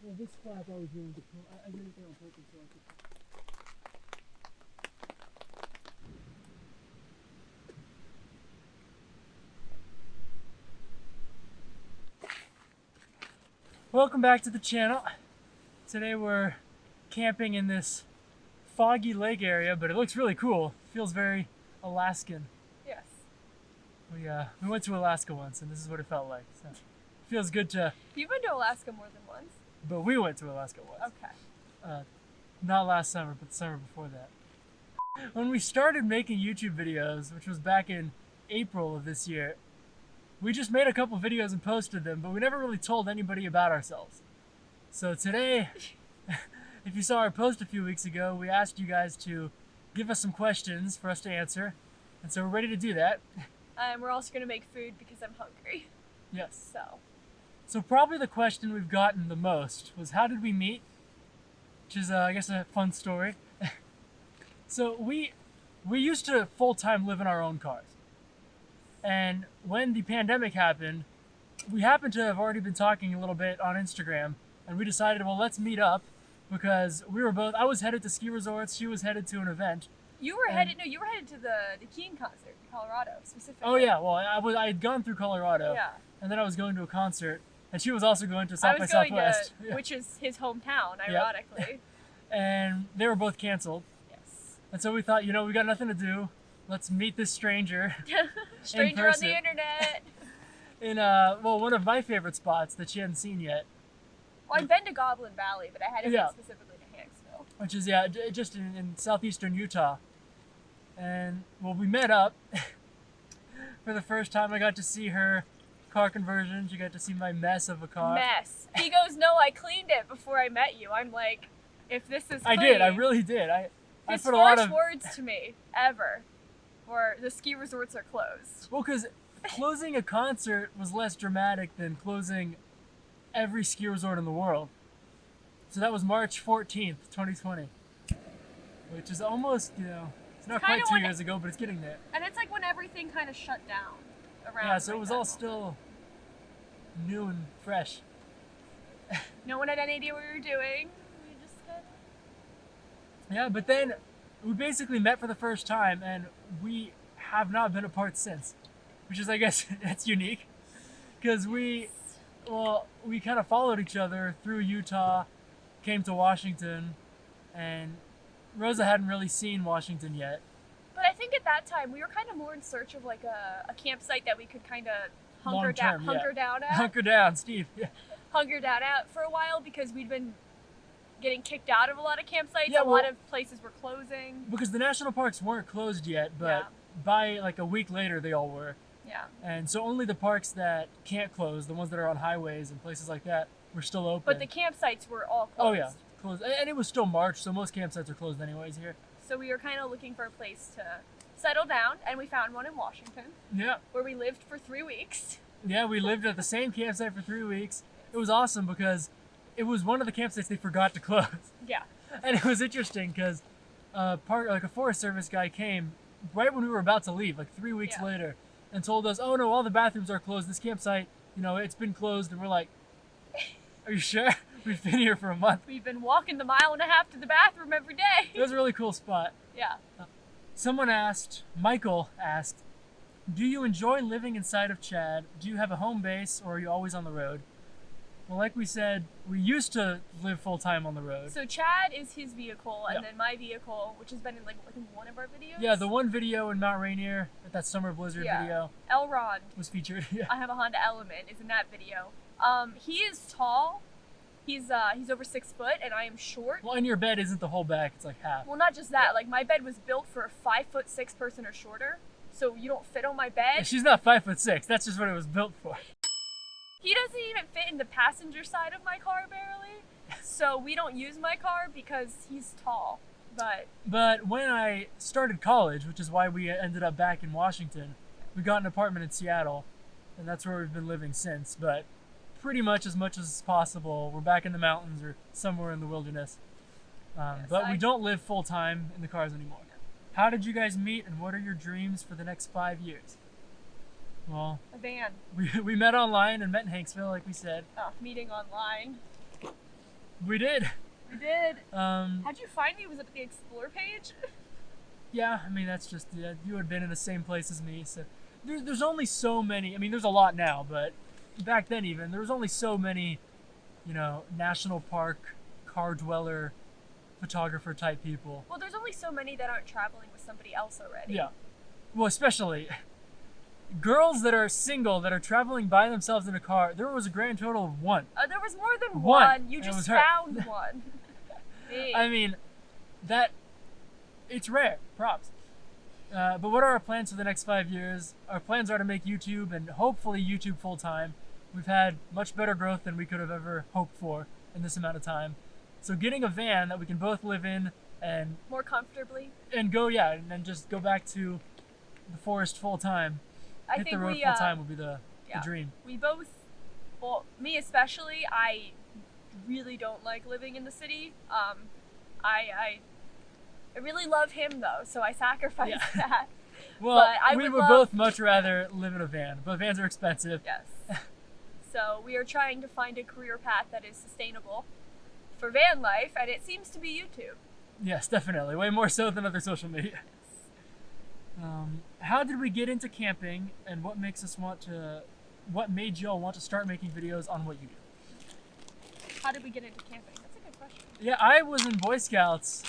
Well, this spot I was willing to pull. I did it there on purpose so I could. Welcome back to the channel. Today we're camping in this foggy lake area, but it looks really cool. It feels very Alaskan. Yes. We went to Alaska once, and this is what it felt like. So it feels good to. You've been to Alaska more than once. But we went to Alaska once. Okay. Not last summer, but the summer before that. When we started making YouTube videos, which was back in April of this year, we just made a couple videos and posted them, but we never really told anybody about ourselves. So today, if you saw our post a few weeks ago, we asked you guys to give us some questions for us to answer. And so we're ready to do that. And we're also going to make food because I'm hungry. Yes. So probably the question we've gotten the most was, how did we meet? Which is, I guess, a fun story. So we used to full-time live in our own cars. And when the pandemic happened, we happened to have already been talking a little bit on Instagram, and we decided, well, let's meet up because I was headed to ski resorts, she was headed to an event. you were headed to the Keen concert in Colorado specifically. Oh yeah, well, I had gone through Colorado. Yeah. And then I was going to a concert, and she was also going to South I was by going Southwest. to, which is his hometown, ironically. And they were both canceled. Yes. And so we thought, we got nothing to do. Let's meet this stranger. Stranger on the internet. In one of my favorite spots that she hadn't seen yet. Well, I've been to Goblin Valley, but I hadn't been specifically to Hanksville. Which is, just in southeastern Utah. And, well, we met up. For the first time, I got to see her car conversion. She got to see my mess of a car. Mess. He goes, no, I cleaned it before I met you. I'm like, if this is clean. I did. I really did. His put a lot first of words to me, ever, were the ski resorts are closed. Well, because closing a concert was less dramatic than closing every ski resort in the world. So that was March 14th, 2020. Which is almost, it's not quite 2 years ago, but it's getting there. And it's like when everything kind of shut down around. Yeah, so it was all still new and fresh. No one had any idea what we were doing. We just said... Yeah, but then we basically met for the first time, and we have not been apart since. Which is, I guess, that's unique. Because we kind of followed each other through Utah, came to Washington, and Rosa hadn't really seen Washington yet. But I think at that time, we were kind of more in search of like a campsite that we could kind of hunker down at. Hunker down, Steve. Yeah. Hunker down at for a while because we'd been getting kicked out of a lot of campsites. Yeah, a lot of places were closing. Because the national parks weren't closed yet, but by like a week later, they all were. Yeah. And so only the parks that can't close, the ones that are on highways and places like that, were still open. But the campsites were all closed. Oh yeah, closed. And it was still March, so most campsites are closed anyways here. So we were kind of looking for a place to settle down, and we found one in Washington. Yeah. Where we lived for 3 weeks. Yeah, we lived at the same campsite for 3 weeks. It was awesome because it was one of the campsites they forgot to close. Yeah. And it was interesting because a Forest Service guy came right when we were about to leave, like 3 weeks later, and told us, oh no, all the bathrooms are closed. This campsite, it's been closed. And we're like, are you sure? We've been here for a month. We've been walking the 1.5 miles to the bathroom every day. It was a really cool spot. Yeah. Michael asked, do you enjoy living inside of Chad? Do you have a home base or are you always on the road? Well, like we said, we used to live full-time on the road. So Chad is his vehicle, and then my vehicle, which has been in like one of our videos. Yeah, the one video in Mount Rainier, that summer blizzard video. Elrond was featured. Yeah. I have a Honda Element is in that video. He is tall. He's over 6 foot, and I am short. Well, and your bed isn't the whole back; it's like half. Well, not just that. Like my bed was built for a 5'6" person or shorter, so you don't fit on my bed. Yeah, she's not 5'6". That's just what it was built for. He doesn't even fit in the passenger side of my car barely, so we don't use my car because he's tall. But when I started college, which is why we ended up back in Washington, we got an apartment in Seattle, and that's where we've been living since. But pretty much as possible, we're back in the mountains or somewhere in the wilderness. But we don't live full time in the cars anymore. How did you guys meet, and what are your dreams for the next 5 years? Well, a van. We met online and met in Hanksville, like we said. Oh, meeting online. We did. We did. Um, How'd you find me? Was it the Explore page? yeah, I mean, that's just, yeah, you had been in the same place as me, so there's only so many, I mean, there's a lot now, but back then even, there was only so many, national park, car dweller, photographer type people. Well, there's only so many that aren't traveling with somebody else already. Yeah. Well, especially girls that are single, that are traveling by themselves in a car, there was a grand total of one. There was more than One. one. You And it just was her. found one. Me. I mean, it's rare. Props. But what are our plans for the next 5 years? Our plans are to make YouTube and hopefully YouTube full time. We've had much better growth than we could have ever hoped for in this amount of time. So getting a van that we can both live in and More comfortably. go, yeah, and then just go back to the forest full time. I Hit think the road we full time would be the yeah. dream. We both, well, me especially, I really don't like living in the city. I really love him though, so I sacrifice Yeah. that. Well, But I we would would love- both much rather live in a van, but vans are expensive. Yes. So we are trying to find a career path that is sustainable for van life, and it seems to be YouTube. Yes, definitely. Way more so than other social media. How did we get into camping, and what made y'all want to start making videos on what you do? How did we get into camping? That's a good question. Yeah, I was in Boy Scouts,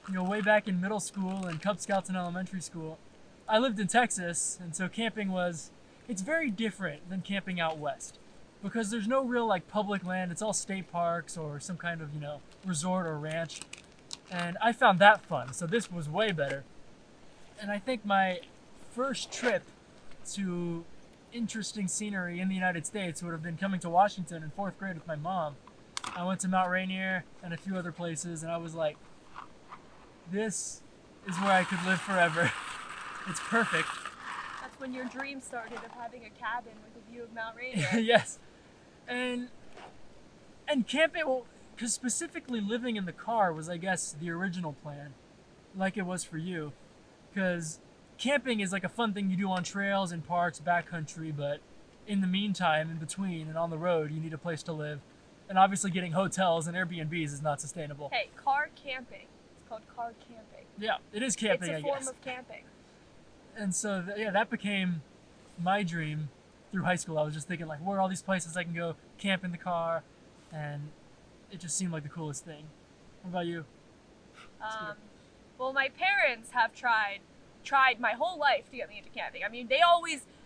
way back in middle school and Cub Scouts in elementary school. I lived in Texas, and so camping it's very different than camping out west. Because there's no real public land, it's all state parks or some kind of, resort or ranch. And I found that fun, so this was way better. And I think my first trip to interesting scenery in the United States would have been coming to Washington in 4th grade with my mom. I went to Mount Rainier and a few other places, and I was like, this is where I could live forever. It's perfect. That's when your dream started of having a cabin with a view of Mount Rainier. Yes. And camping, because specifically living in the car was, I guess, the original plan, like it was for you. Because camping is like a fun thing you do on trails and parks, backcountry, but in the meantime, in between and on the road, you need a place to live. And obviously getting hotels and Airbnbs is not sustainable. Hey, car camping. It's called car camping. Yeah, it is camping, It's a I guess. form of camping. And so, that became my dream through high school. I was just thinking, where are all these places I can go camp in the car? And it just seemed like the coolest thing. What about you? Well, my parents have tried my whole life to get me into camping. I mean,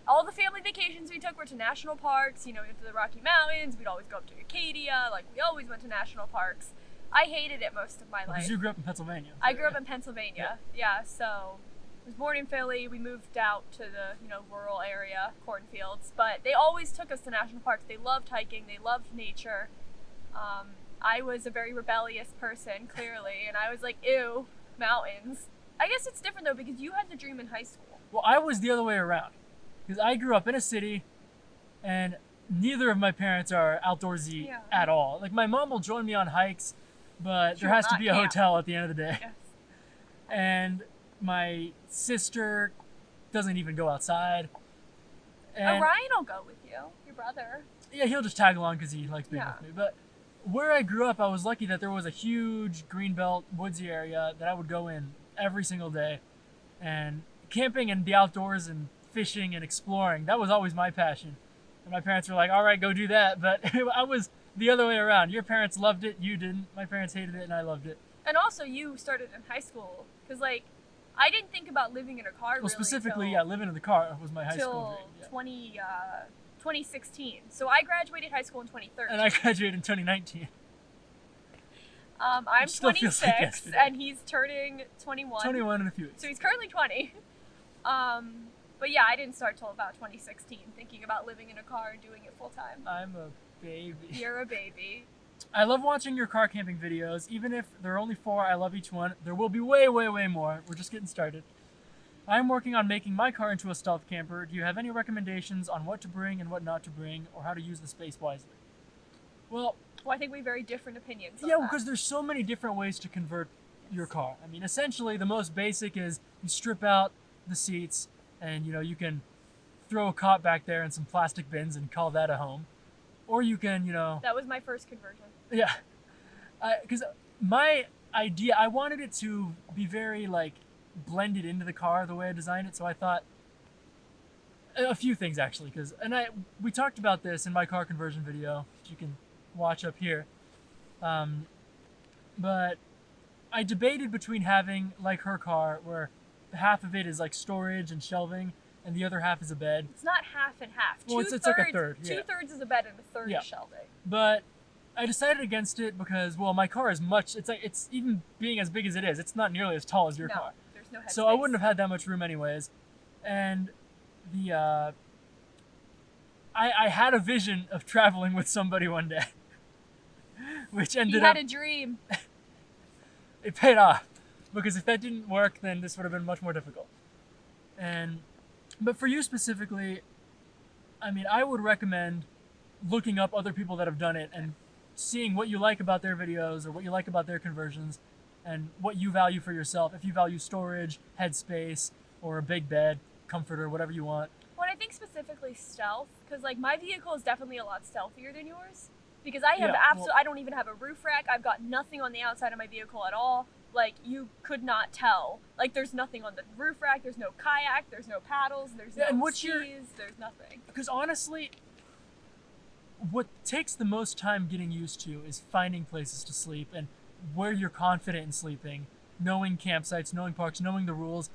all the family vacations we took were to national parks, into the Rocky Mountains. We'd always go up to Acadia. We always went to national parks. I hated it most of my life. Because you grew up in Pennsylvania. I grew up in Pennsylvania. Yeah, so I was born in Philly. We moved out to the, rural area, cornfields. But they always took us to national parks. They loved hiking. They loved nature. I was a very rebellious person, clearly. And I was like, ew, mountains. I guess it's different, though, because you had the dream in high school. Well, I was the other way around. Because I grew up in a city, and neither of my parents are outdoorsy at all. My mom will join me on hikes, but there has to be a hotel at the end of the day. Yes. And my sister doesn't even go outside. And Ryan will go with you, your brother. yeah, he'll just tag along because he likes being Yeah. with me. But where I grew up, I was lucky that there was a huge greenbelt, woodsy area that I would go in every single day. And camping and the outdoors and fishing and exploring, that was always my passion. And my parents were like, all right, go do that. But I was the other way around. Your parents loved it, you didn't. My parents hated it, and I loved it. And also, you started in high school. Because, I didn't think about living in a car Well, specifically, living in the car was my high school dream. Till 2016. So I graduated high school in 2013. And I graduated in 2019. I'm still feels like 26, yesterday. and he's turning 21. 21 in a few weeks. So he's currently 20. But yeah, I didn't start till about 2016, thinking about living in a car and doing it full time. I'm a baby. You're a baby. I love watching your car camping videos. Even if there are only 4, I love each one. There will be way, way, way more. We're just getting started. I'm working on making my car into a stealth camper. Do you have any recommendations on what to bring and what not to bring, or how to use the space wisely? Well, I think we have very different opinions on yeah, that. because there's so many different ways to convert your car. I mean, essentially, the most basic is you strip out the seats, and you can throw a cot back there and some plastic bins and call that a home. Or you can, That was my first conversion. yeah. Because my idea, I wanted it to be very like blended into the car the way I designed it. So I thought a few things actually, we talked about this in my car conversion video, which you can watch up here. But I debated between having like her car, where half of it is like storage and shelving, and the other half is a bed. It's not half and half. Well, it's like a third. Yeah. 2/3 is a bed and a third Yeah. is shelving. But I decided against it because, well, my car is much. It's even being as big as it is, it's not nearly as tall as your car. There's no headspace. So I wouldn't have had that much room anyways. And I had a vision of traveling with somebody one day, which ended You had up a dream. it paid off, because if that didn't work, then this would have been much more difficult. But for you specifically, I mean, I would recommend looking up other people that have done it and seeing what you like about their videos or what you like about their conversions and what you value for yourself. If you value storage, headspace, or a big bed, comforter, whatever you want. Well, I think specifically stealth, because like my vehicle is definitely a lot stealthier than yours. Because I have I don't even have a roof rack. I've got nothing on the outside of my vehicle at all. Like, you could not tell. Like, there's nothing on the roof rack. There's no kayak. There's no paddles. There's no skis. There's nothing. Because honestly, what takes the most time getting used to is finding places to sleep and where you're confident in sleeping, knowing campsites, knowing parks, knowing the rules.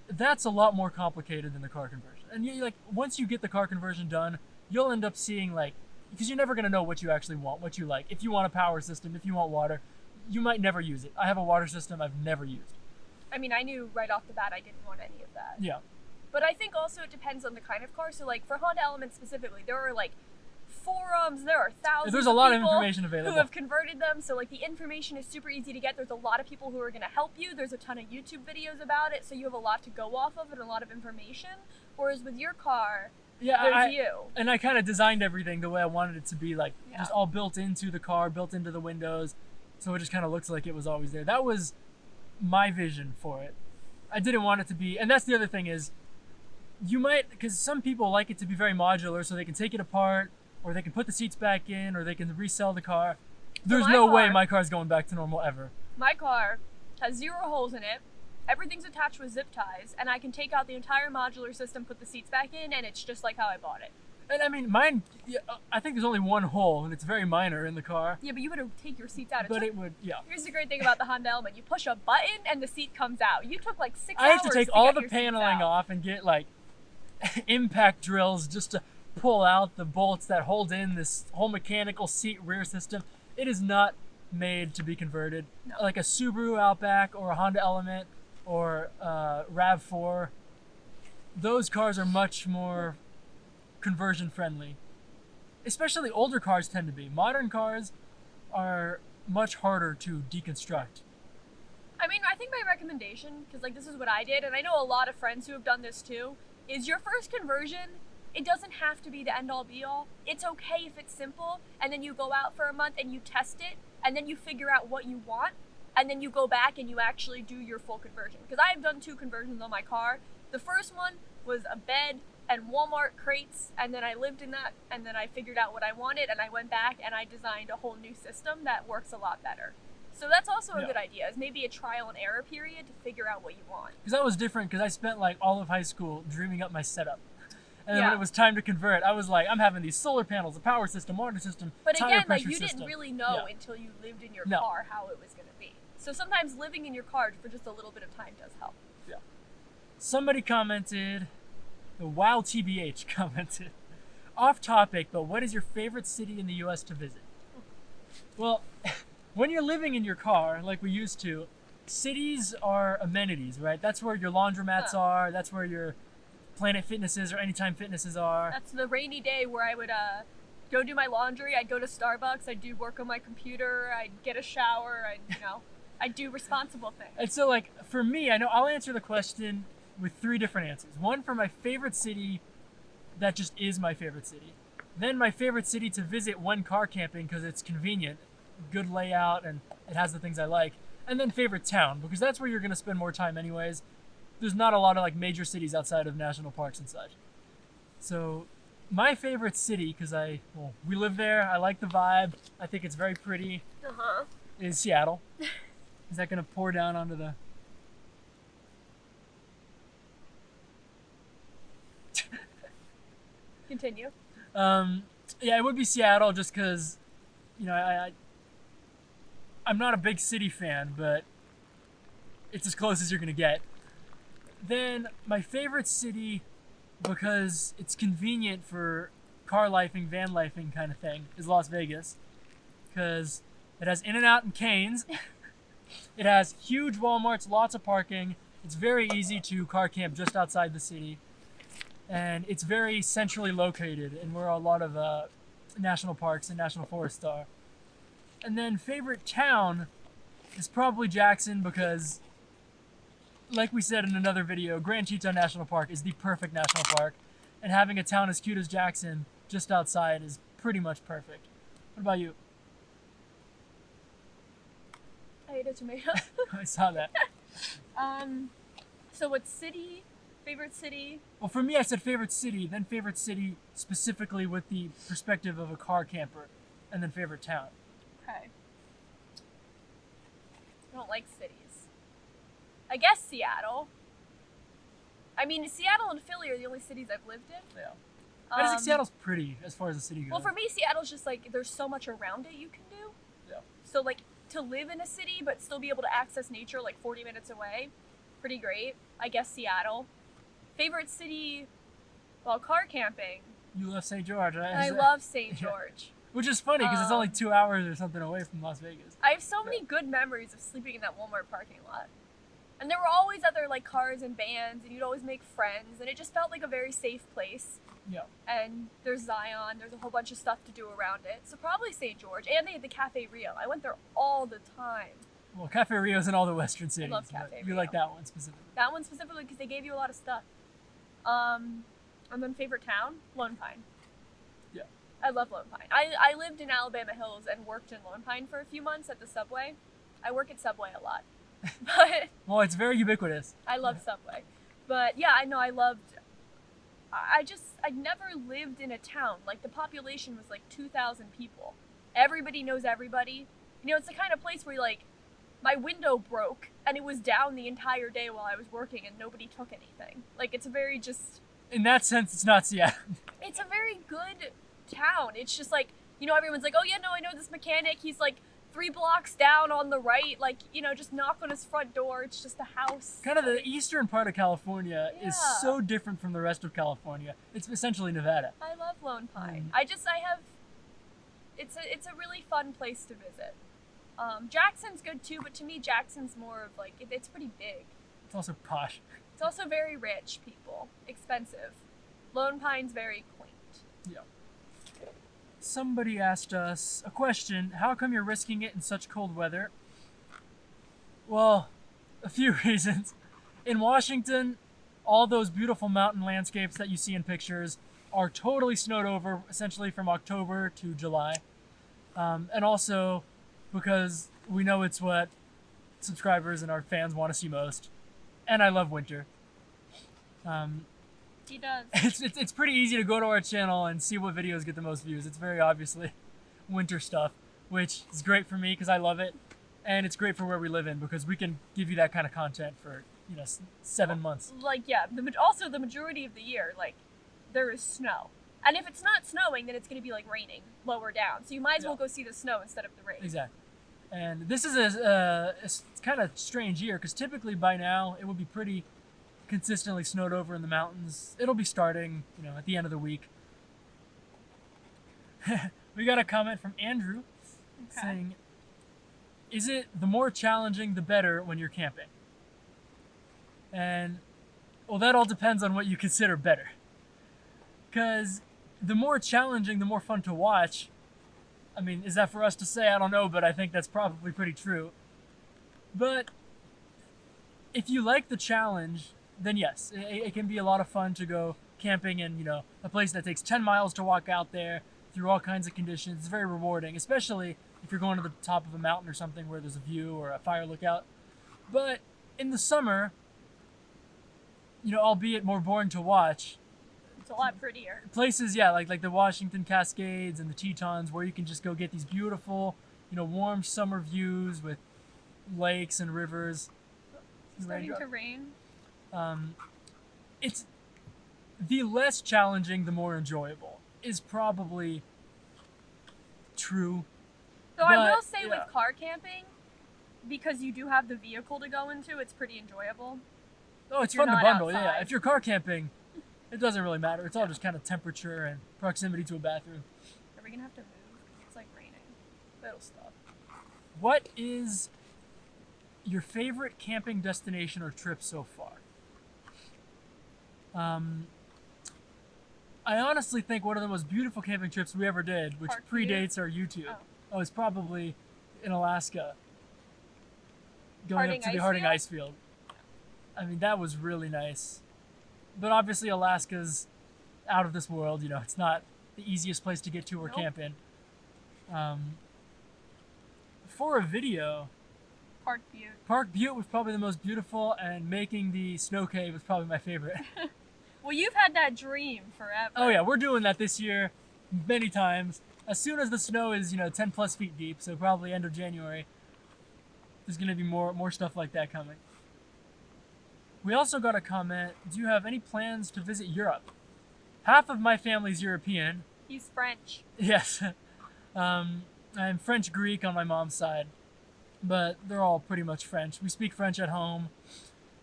That's a lot more complicated than the car conversion. And like, once you get the car conversion done, you'll end up seeing like, because you're never going to know what you actually want, what you like. If you want a power system, if you want water, you might never use it. I have a water system I've never used. I mean, I knew right off the bat I didn't want any of that. Yeah. But I think also it depends on the kind of car. So like for Honda Element specifically, there are like forums, there are thousands There's a lot of people information available who have converted them. So like the information is super easy to get. There's a lot of people who are going to help you. There's a ton of YouTube videos about it. So you have a lot to go off of and a lot of information. Whereas with your car, there's you. And I kind of designed everything the way I wanted it to be, like just all built into the car, built into the windows. So it just kind of looks like it was always there. That was my vision for it. I didn't want it to be, and that's the other thing is, you might, because some people like it to be very modular, so they can take it apart, or they can put the seats back in, or they can resell the car. There's no way my car's going back to normal ever. My car has 0 holes in it. Everything's attached with zip ties, and I can take out the entire modular system, put the seats back in, and it's just like how I bought it. And I mean, mine, I think there's only one hole, and it's very minor in the car. Yeah, but you would take your seats out. But it would, yeah. Here's the great thing about the Honda Element. You push a button, and the seat comes out. You took like 6 hours I have to take all the your paneling off and get, like, impact drills just to pull out the bolts that hold in this whole mechanical seat rear system. It is not made to be converted. No. Like a Subaru Outback or a Honda Element or RAV4, those cars are much more conversion friendly. Especially older cars tend to be. Modern cars are much harder to deconstruct. I mean, I think my recommendation, because like this is what I did, and I know a lot of friends who have done this too, is your first conversion, it doesn't have to be the end all be all. It's okay if it's simple, and then you go out for a month and you test it, and then you figure out what you want, and then you go back and you actually do your full conversion. Because I've done 2 conversions on my car. The first one was a bed and Walmart crates, and then I lived in that, and then I figured out what I wanted, and I went back and I designed a whole new system that works a lot better. So that's also a good idea, is maybe a trial and error period to figure out what you want. Because that was different, because I spent like all of high school dreaming up my setup. And then when it was time to convert, I was like, I'm having these solar panels, a power system, water system, but tire again, pressure like you system. didn't really know until you lived in your car how it was going to be. So sometimes living in your car for just a little bit of time does help. Yeah. Somebody commented, the Wow TBH commented, off topic, but what is your favorite city in the US to visit? Well, when you're living in your car, like we used to, cities are amenities, right? That's where your laundromats are, that's where your Planet Fitnesses or Anytime Fitnesses are. That's the rainy day where I would go do my laundry, I'd go to Starbucks, I'd do work on my computer, I'd get a shower, I'd do responsible things. And so like, for me, I know I'll answer the question with 3 different answers. One for my favorite city that just is my favorite city. Then my favorite city to visit when car camping because it's convenient, good layout, and it has the things I like. And then favorite town, because that's where you're going to spend more time anyways. There's not a lot of like major cities outside of national parks and such. So my favorite city, because we live there, I like the vibe, I think it's very pretty. is Seattle. Is that going to pour down onto the... Continue. Yeah, it would be Seattle just because, you know, I'm not a big city fan, but it's as close as you're going to get. Then my favorite city, because it's convenient for car lifing, van lifing kind of thing, is Las Vegas. Because it has In-N-Out and Cane's. It has huge Walmarts, lots of parking. It's very easy to car camp just outside the city. And it's very centrally located and where a lot of national parks and national forests are. And then favorite town is probably Jackson because, like we said in another video, Grand Teton National Park is the perfect national park. And having a town as cute as Jackson just outside is pretty much perfect. What about you? I ate a tomato. I saw that. So what city? Favorite city? Well, for me, I said favorite city, then favorite city specifically with the perspective of a car camper, and then favorite town. Okay. I don't like cities. I guess Seattle. I mean, Seattle and Philly are the only cities I've lived in. Yeah. I just think Seattle's pretty as far as the city goes. Well, for me, Seattle's just like, there's so much around it you can do. Yeah. So, like, to live in a city but still be able to access nature like 40 minutes away, pretty great. I guess Seattle. Favorite city, well, car camping. You love St. George, right? I love St. Yeah. George. Which is funny because it's only 2 hours or something away from Las Vegas. I have so many good memories of sleeping in that Walmart parking lot. And there were always other like cars and vans, and you'd always make friends, and it just felt like a very safe place. Yeah. And there's Zion, there's a whole bunch of stuff to do around it. So probably St. George, and they had the Cafe Rio. I went there all the time. Well, Cafe Rio's in all the western cities. love Cafe You Rio. like that one specifically. That one specifically because they gave you a lot of stuff. And then favorite town, Lone Pine. Yeah. I love Lone Pine. I lived in Alabama Hills and worked in Lone Pine for a few months at the Subway. I work at Subway a lot. But Well, it's very ubiquitous. I love Subway. But yeah, I know I never lived in a town. Like the population was like 2,000 people. Everybody knows everybody. You know, it's the kind of place where you're like, my window broke and it was down the entire day while I was working and nobody took anything. Like it's a very just... In that sense, it's not Seattle. It's a very good town. It's just like, you know, everyone's like, oh yeah, no, I know this mechanic. He's like 3 blocks down on the right. Like, you know, just knock on his front door. It's just a house. Kind of the eastern part of California is Yeah. so different from the rest of California. It's essentially Nevada. I love Lone Pine. Mm. It's a really fun place to visit. Jackson's good too, but to me, Jackson's more of like, it's pretty big. It's also posh. It's also very rich people. Expensive. Lone Pine's very quaint. Yeah. Somebody asked us a question. How come you're risking it in such cold weather? Well, a few reasons. In Washington, all those beautiful mountain landscapes that you see in pictures are totally snowed over, essentially from October to July. And also because we know it's what subscribers and our fans want to see most. And I love winter. He does. It's pretty easy to go to our channel and see what videos get the most views. It's very obviously winter stuff, which is great for me because I love it. And it's great for where we live in because we can give you that kind of content for, 7 months. Like, yeah, also the majority of the year, like, there is snow. And if it's not snowing, then it's going to be, like, raining lower down. So you might as well go see the snow instead of the rain. Exactly. And this is a kind of strange year because typically by now it would be pretty consistently snowed over in the mountains. It'll be starting, at the end of the week. We got a comment from Andrew saying, is it the more challenging, the better when you're camping? And, well, that all depends on what you consider better. Because the more challenging, the more fun to watch. I mean, is that for us to say? I don't know, but I think that's probably pretty true. But if you like the challenge, then yes, it can be a lot of fun to go camping in, a place that takes 10 miles to walk out there through all kinds of conditions. It's very rewarding, especially if you're going to the top of a mountain or something where there's a view or a fire lookout. But in the summer, albeit more boring to watch, It's a lot prettier. places, yeah, like the Washington Cascades and the Tetons where you can just go get these beautiful warm summer views with lakes and rivers. Starting to rain. It's the less challenging, the more enjoyable is probably true. Though I But, will say with car camping, because you do have the vehicle to go into, it's pretty enjoyable. Oh, it's You're fun to not bundle. Yeah, outside. if you're car camping, it doesn't really matter. It's all just kind of temperature and proximity to a bathroom. Are we gonna have to move? It's like raining. It'll stop. What is your favorite camping destination or trip so far? I honestly think one of the most beautiful camping trips we ever did, which Park predates our YouTube, is probably in Alaska. Going Harding up to the Ice Harding Field? Ice Field. I mean, that was really nice. But obviously Alaska's out of this world, it's not the easiest place to get to or Nope. camp in. For a video, Park Butte. Park Butte was probably the most beautiful, and making the snow cave was probably my favorite. Well, you've had that dream forever. Oh yeah, we're doing that this year many times. As soon as the snow is, 10 plus feet deep, so probably end of January, there's going to be more stuff like that coming. We also got a comment, do you have any plans to visit Europe? Half of my family's European. He's French. Yes. I'm French-Greek on my mom's side, but they're all pretty much French. We speak French at home.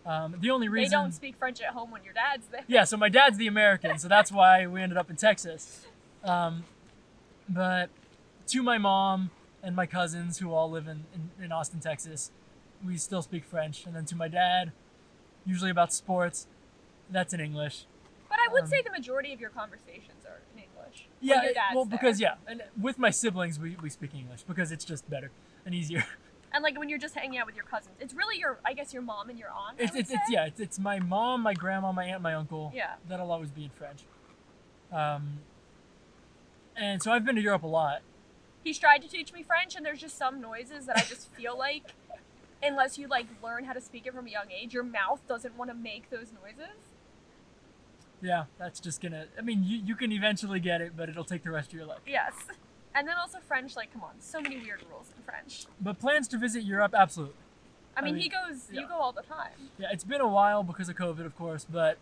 The only reason... They don't speak French at home when your dad's there. Yeah, so my dad's the American, so that's why we ended up in Texas. But to my mom and my cousins who all live in Austin, Texas, we still speak French. And then to my dad, usually about sports, that's in English. But I would say the majority of your conversations are in English. when Yeah, your dad's well, there. because, and with my siblings, we speak English because it's just better and easier. And like when you're just hanging out with your cousins, it's really your mom and your aunt. It's my mom, my grandma, my aunt, my uncle. Yeah. That'll always be in French. And so I've been to Europe a lot. He's tried to teach me French, and there's just some noises that I just feel like, unless you learn how to speak it from a young age, your mouth doesn't want to make those noises. Yeah, that's just gonna. I mean, you can eventually get it, but it'll take the rest of your life. Yes. And then also French, come on, so many weird rules in French. But plans to visit Europe, absolutely. I mean, you go all the time. Yeah, it's been a while because of COVID, of course, but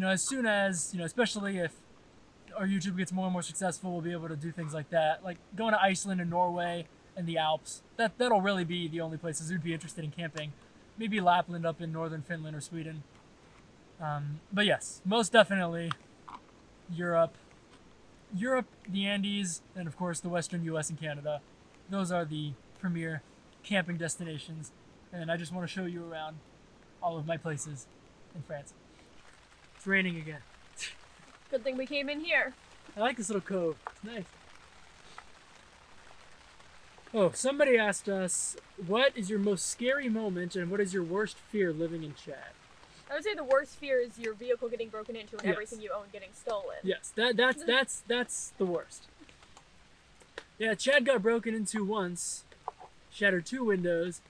as soon as especially if our YouTube gets more and more successful, we'll be able to do things like that, like going to Iceland and Norway and the Alps. That'll really be the only places we'd be interested in camping. Maybe Lapland up in northern Finland or Sweden. But yes, most definitely Europe, the Andes, and of course the Western U.S. and Canada. Those are the premier camping destinations, and I just want to show you around all of my places in France. It's raining again. Good thing we came in here. I like this little cove. It's nice. Oh, somebody asked us, what is your most scary moment and what is your worst fear living in Chad? I would say the worst fear is your vehicle getting broken into and Yes. everything you own getting stolen. Yes, that's the worst. Yeah, Chad got broken into once, shattered 2 windows,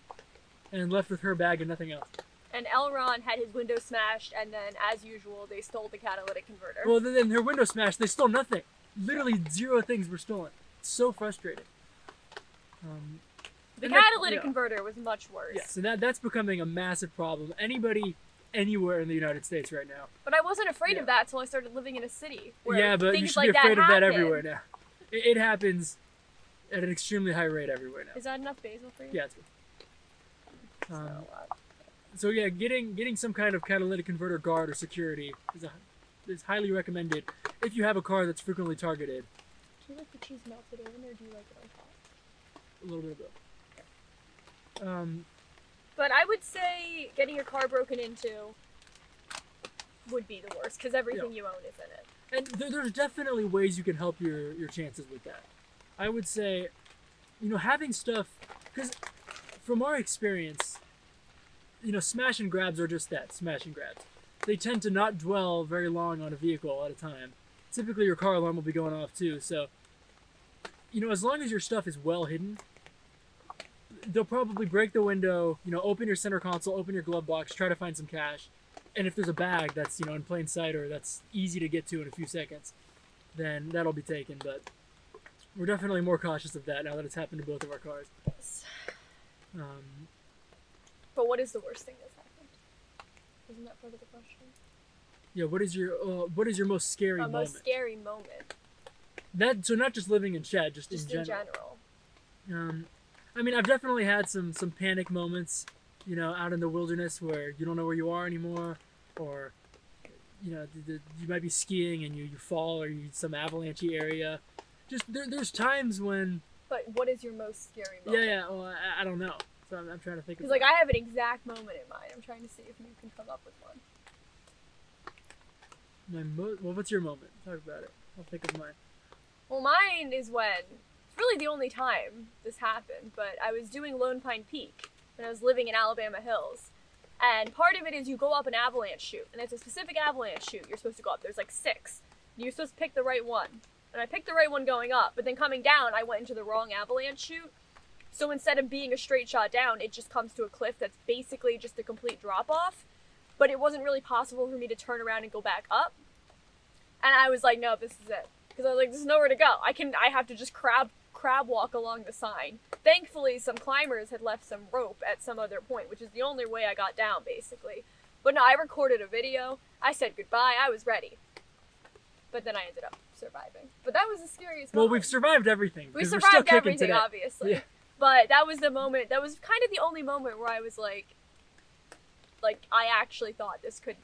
and left with her bag and nothing else. And Elron had his window smashed, and then, as usual, they stole the catalytic converter. Well, then her window smashed. They stole nothing. Literally 0 things were stolen. It's so frustrating. the and that- catalytic yeah. converter was much worse. Yes, and that's becoming a massive problem. Anybody, anywhere in the United States right now. But I wasn't afraid Yeah. of that until I started living in a city where Yeah, but things you should like be afraid that of that happen. everywhere now. It happens at an extremely high rate everywhere now. Is that enough basil for you? Yeah, it's good. Not a lot. So yeah, getting some kind of catalytic converter guard or security is highly recommended if you have a car that's frequently targeted. Do you like the cheese melted in, or do you like it on top? A little bit of both. But I would say getting your car broken into would be the worst, because everything you own is in it. And there's definitely ways you can help your chances with that. I would say, having stuff, because from our experience, smash and grabs are just that, smash and grabs. They tend to not dwell very long on a vehicle at a time. Typically your car alarm will be going off too, so, as long as your stuff is well hidden, they'll probably break the window, open your center console, open your glove box, try to find some cash. And if there's a bag that's, in plain sight or that's easy to get to in a few seconds, then that'll be taken. But we're definitely more cautious of that now that it's happened to both of our cars. Yes. Um, But what is the worst thing that's happened? Isn't that part of the question? yeah. What is your most scary A moment? most scary moment. So not just living in shed, just Just in in general. general. I mean, I've definitely had some panic moments, out in the wilderness where you don't know where you are anymore, or you might be skiing and you fall or you some avalanchy area. Just there's times when. But what is your most scary moment? Yeah. Well, I don't know. So I'm trying to think. Because I have an exact moment in mind. I'm trying to see if you can come up with one. Well, what's your moment? Talk about it. I'll think of mine. Well, mine is when, it's really the only time this happened, but I was doing Lone Pine Peak when I was living in Alabama Hills. And part of it is you go up an avalanche chute, and it's a specific avalanche chute you're supposed to go up. There's like 6. You're supposed to pick the right one. And I picked the right one going up, but then coming down, I went into the wrong avalanche chute. So instead of being a straight shot down, it just comes to a cliff that's basically just a complete drop-off. But it wasn't really possible for me to turn around and go back up. And I was like, no, this is it. Because I was like, there's nowhere to go. I have to just crab walk along the sign. Thankfully, some climbers had left some rope at some other point, which is the only way I got down, basically. But no, I recorded a video. I said goodbye. I was ready. But then I ended up surviving. But that was the scariest moment. Well, we've survived everything. We We're still survived kicking everything, today. obviously. Yeah. But that was the moment, that was kind of the only moment where I was like I actually thought this could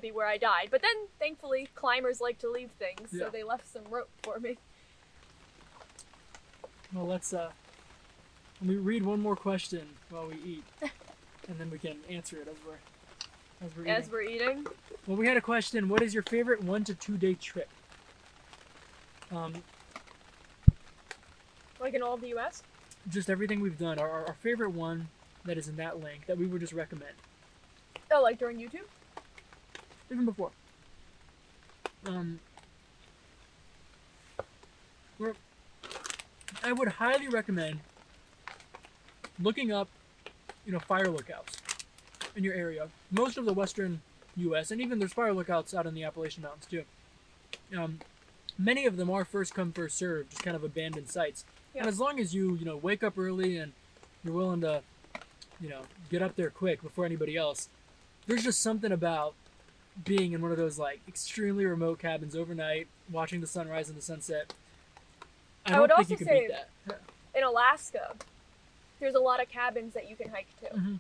be where I died. But then, thankfully, climbers like to leave things, so they left some rope for me. Well, let me read one more question while we eat, and then we can answer it as we're eating. Well, we had a question. What is your favorite 1 to 2 day trip? Like in all of the U.S.? Just everything we've done. Our favorite one that is in that link that we would just recommend. Oh, like during YouTube? Even before. I would highly recommend looking up, fire lookouts in your area. Most of the western U.S. and even there's fire lookouts out in the Appalachian Mountains too. Many of them are first come first served, just kind of abandoned sites. Yeah. And as long as you wake up early and you're willing to get up there quick before anybody else, there's just something about being in one of those like extremely remote cabins overnight, watching the sunrise and the sunset. I would also say that. In Alaska, there's a lot of cabins that you can hike to. Mm-hmm.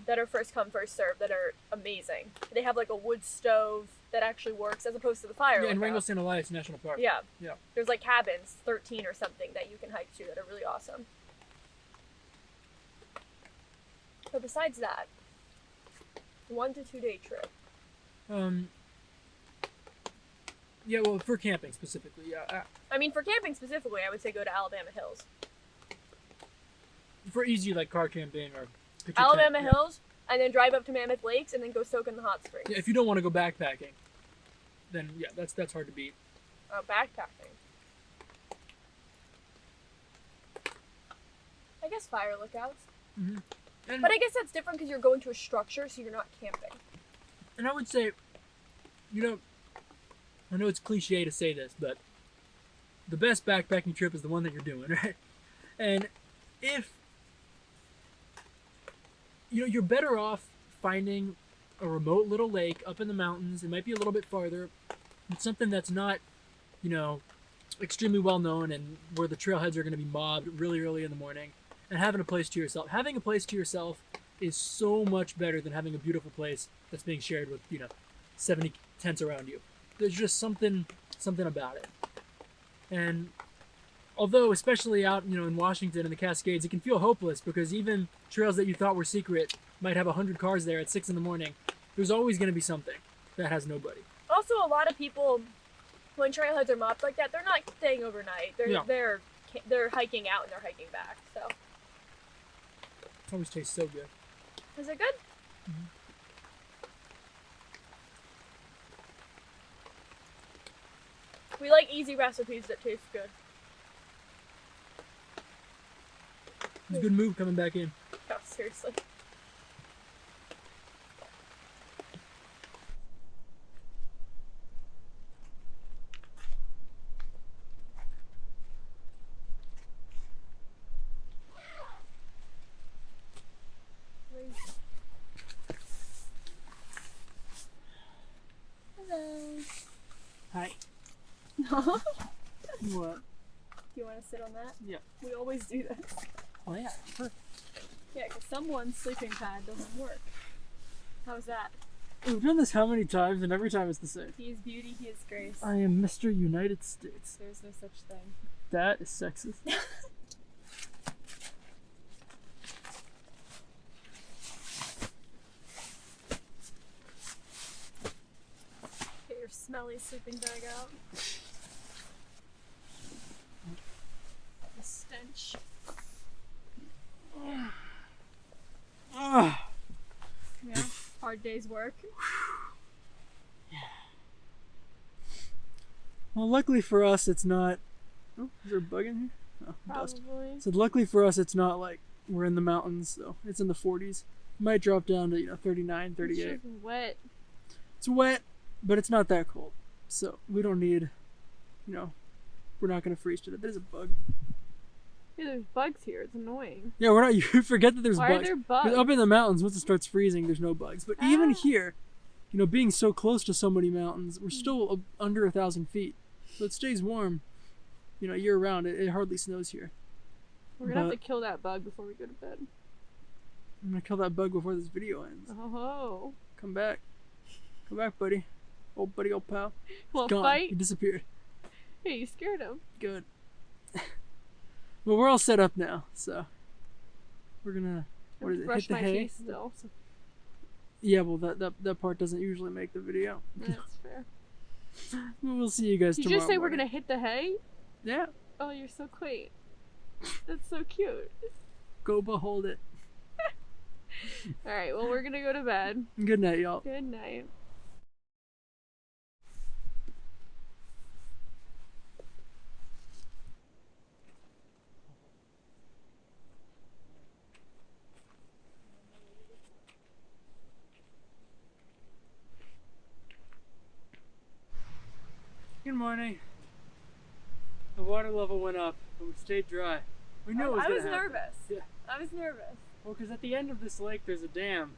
That are first come first served that are amazing. They have like a wood stove that actually works as opposed to the fire. Yeah, in Wrangell St. Elias National Park. Yeah. Yeah. There's like cabins, 13 or something, that you can hike to that are really awesome. But besides that, 1 to 2 day trip. Yeah, well, for camping specifically, yeah. I mean, for camping specifically, I would say go to Alabama Hills. For easy like car camping or Alabama Hills, and then drive up to Mammoth Lakes, and then go soak in the hot springs. Yeah, if you don't want to go backpacking, then yeah, that's hard to beat. Oh, backpacking. I guess fire lookouts. Mm-hmm. But I guess that's different because you're going to a structure, so you're not camping. And I would say, I know it's cliche to say this, but the best backpacking trip is the one that you're doing, right? And if you're better off finding a remote little lake up in the mountains. It might be a little bit farther. It's something that's not, extremely well known and where the trailheads are going to be mobbed really early in the morning. And having a place to yourself. Having a place to yourself is so much better than having a beautiful place that's being shared with, 70 tents around you. There's just something about it. And although, especially out, in Washington and the Cascades, it can feel hopeless because even trails that you thought were secret might have 100 cars there at 6 in the morning. There's always going to be something that has nobody. Also, a lot of people, when trailheads are mobbed like that, they're not staying overnight. They're hiking out and they're hiking back. So it always tastes so good. Is it good? Mm-hmm. We like easy recipes that taste good. It's a good move coming back in. Oh, seriously. What? Do you want to sit on that? Yeah. We always do this. Oh yeah, sure. Yeah, because someone's sleeping pad doesn't work. How's that? We've done this how many times, and every time it's the same. He is beauty, he is grace. I am Mr. United States. There's no such thing. That is sexist. Get your smelly sleeping bag out. The stench. Yeah, hard day's work. Well, luckily for us, it's not. Oh, is there a bug in here? Oh, dust. Probably. So luckily for us, it's not like we're in the mountains, so it's in the 40s. Might drop down to 39, 38. It's just wet. It's wet, but it's not that cold, so we don't need. We're not gonna freeze to death. There's a bug. Yeah, there's bugs here. It's annoying. Yeah, we're not. You forget that there's Why bugs. are there 'Cause bugs? up in the mountains, once it starts freezing, there's no bugs. But even here, being so close to so many mountains, we're still under 1,000 feet, so it stays warm. Year round. It hardly snows here. We're gonna have to kill that bug before we go to bed. I'm gonna kill that bug before this video ends. Oh. Come back, buddy. Old buddy, old pal. Well, Gone. fight. He disappeared. Hey, you scared him. Good. Well, we're all set up now, so we're gonna. What is it? Brush Hit the my hay. teeth still. Yeah, well, that part doesn't usually make the video. That's fair. We'll see you guys Did tomorrow. you just say we're morning. gonna hit the hay? Yeah. Oh, you're so quaint. That's so cute. Go behold it. Alright, well, we're gonna go to bed. Good night, y'all. Good night. Good morning. The water level went up, but we stayed dry. We knew it was I gonna was happen. nervous. Yeah. I was nervous. Well, because at the end of this lake, there's a dam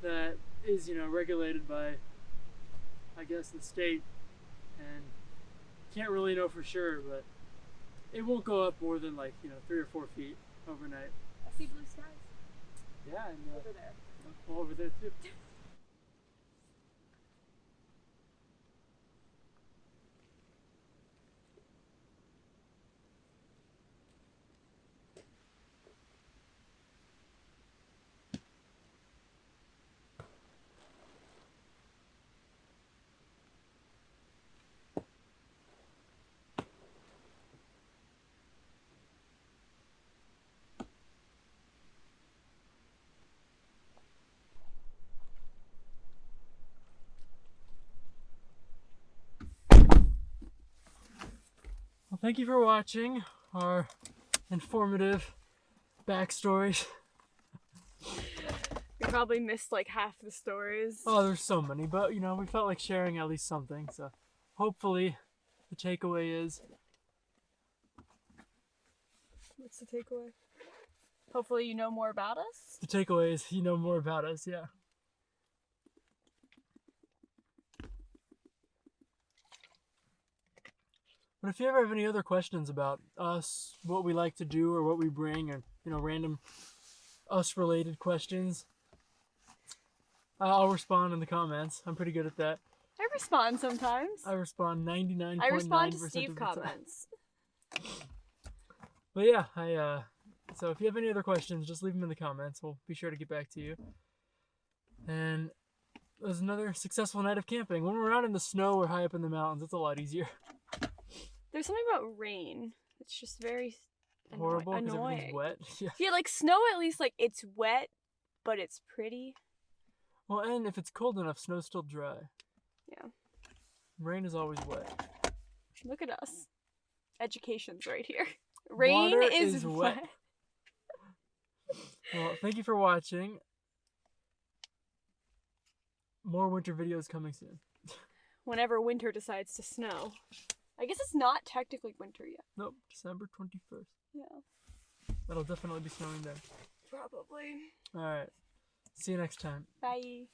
that is, regulated by, I guess, the state, and can't really know for sure, but it won't go up more than 3 or 4 feet overnight. I see blue skies. Yeah, and Over there. well, over there too. Well, thank you for watching our informative backstories. We probably missed like half the stories. Oh, there's so many, but we felt like sharing at least something, so hopefully the takeaway is... What's the takeaway? Hopefully you know more about us. The takeaway is you know more about us, yeah. But if you ever have any other questions about us, what we like to do or what we bring, or random us-related questions, I'll respond in the comments. I'm pretty good at that. I respond sometimes. I respond 99.9% I respond to of Steve the time. comments. But yeah, so if you have any other questions, just leave them in the comments. We'll be sure to get back to you. And it was another successful night of camping. When we're out in the snow or high up in the mountains, it's a lot easier. There's something about rain. It's just very Horrible because annoying. everything's wet. Yeah. Yeah, like snow at least like it's wet, but it's pretty. Well, and if it's cold enough, snow's still dry. Yeah. Rain is always wet. Look at us. Education's right here. Rain Water is wet. Well, thank you for watching. More winter videos coming soon. Whenever winter decides to snow. I guess it's not technically winter yet. Nope, December 21st. Yeah. That'll definitely be snowing then. Probably. Alright. See you next time. Bye.